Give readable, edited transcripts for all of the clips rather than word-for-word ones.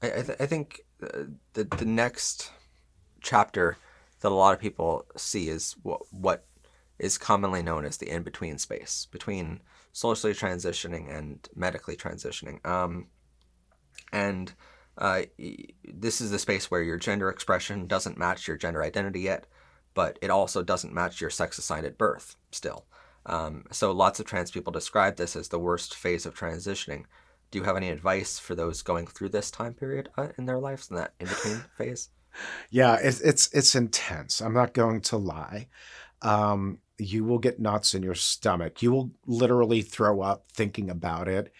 I think the next chapter that a lot of people see is what is commonly known as the in-between space between socially transitioning and medically transitioning. And this is the space where your gender expression doesn't match your gender identity yet, but it also doesn't match your sex assigned at birth still. So lots of trans people describe this as the worst phase of transitioning. Do you have any advice for those going through this time period in their lives, in that in-between phase? Yeah, it's intense. I'm not going to lie. You will get knots in your stomach. You will literally throw up thinking about it,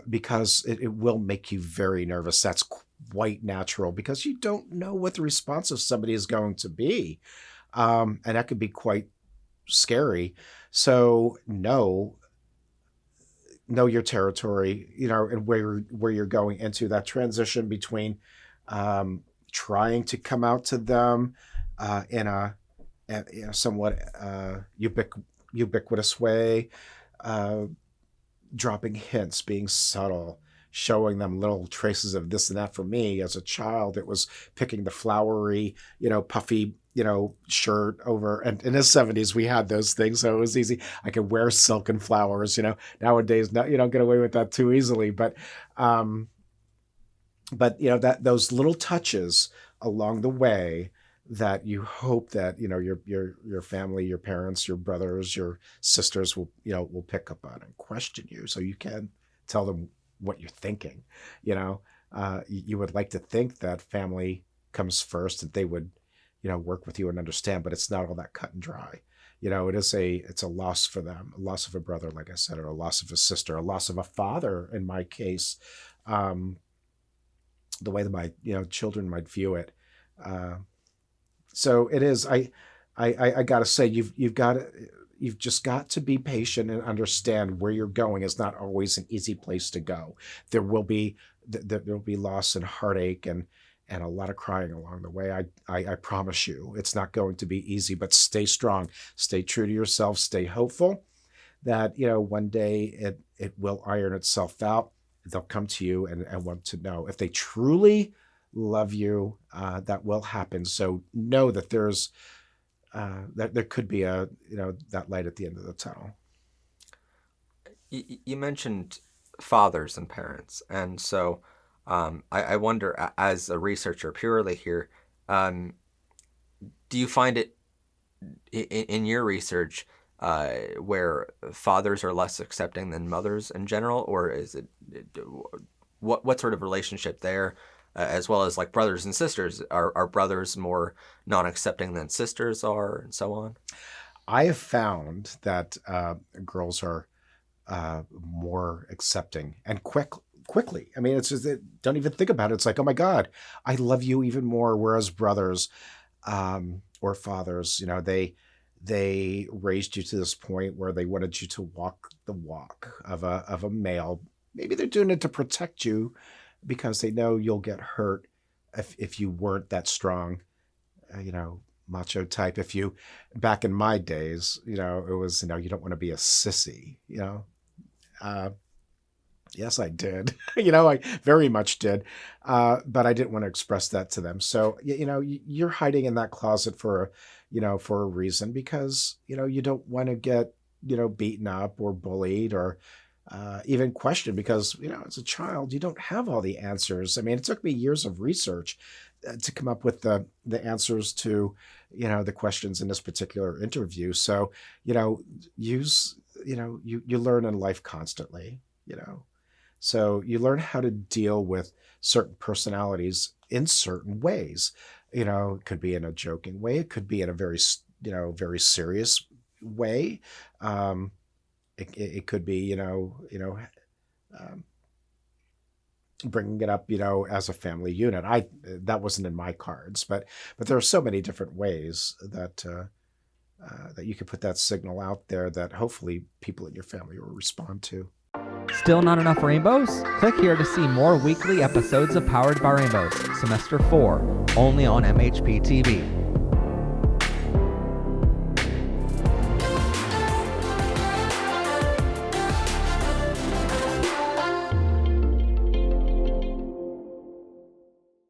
because it will make you very nervous. That's quite natural because you don't know what the response of somebody is going to be, and that could be quite scary. So know your territory, and where you're going into that transition between trying to come out to them in a somewhat ubiquitous way, dropping hints, being subtle, showing them little traces of this and that. For me as a child, it was picking the flowery, puffy, shirt over. And in the 70s, we had those things. So it was easy. I could wear silken flowers, nowadays, you don't get away with that too easily. But that those little touches along the way that you hope that, your family, your parents, your brothers, your sisters will pick up on and question you. So you can tell them what you're thinking. You would like to think that family comes first, that they would, work with you and understand, but it's not all that cut and dry. It's a loss for them, a loss of a brother, like I said, or a loss of a sister, a loss of a father in my case. The way that my, children might view it. So it is, I gotta say, you've just got to be patient and understand where you're going is not always an easy place to go. There will be loss and heartache and a lot of crying along the way. I promise you, it's not going to be easy, but stay strong, stay true to yourself, stay hopeful that, one day it will iron itself out. They'll come to you and want to know if they truly love you. That will happen. So know that there's that there could be that light at the end of the tunnel. You mentioned fathers and parents, and so I wonder, as a researcher purely here, do you find it in your research where fathers are less accepting than mothers in general, or is it what sort of relationship there, as well as like brothers and sisters? Are brothers more non-accepting than sisters are, and so on? I have found that girls are more accepting and quickly. I mean, it's just, don't even think about it. It's like, oh my God, I love you even more. Whereas brothers or fathers, they raised you to this point where they wanted you to walk the walk of a male. Maybe they're doing it to protect you because they know you'll get hurt if you weren't that strong, macho type. Back in my days, it was, you don't want to be a sissy, yes, I did. I very much did. But I didn't want to express that to them. So, you're hiding in that closet for a reason, because, you don't want to get, beaten up or bullied or even questioned, because, as a child, you don't have all the answers. I mean, it took me years of research to come up with the answers to, the questions in this particular interview. So, you learn in life constantly, So you learn how to deal with certain personalities in certain ways. It could be in a joking way. It could be in a very, very serious way. It could be, bringing it up, as a family unit. That wasn't in my cards, but there are so many different ways that that you could put that signal out there that hopefully people in your family will respond to. Still not enough rainbows? Click here to see more weekly episodes of Powered by Rainbows, Semester 4, only on MHP TV.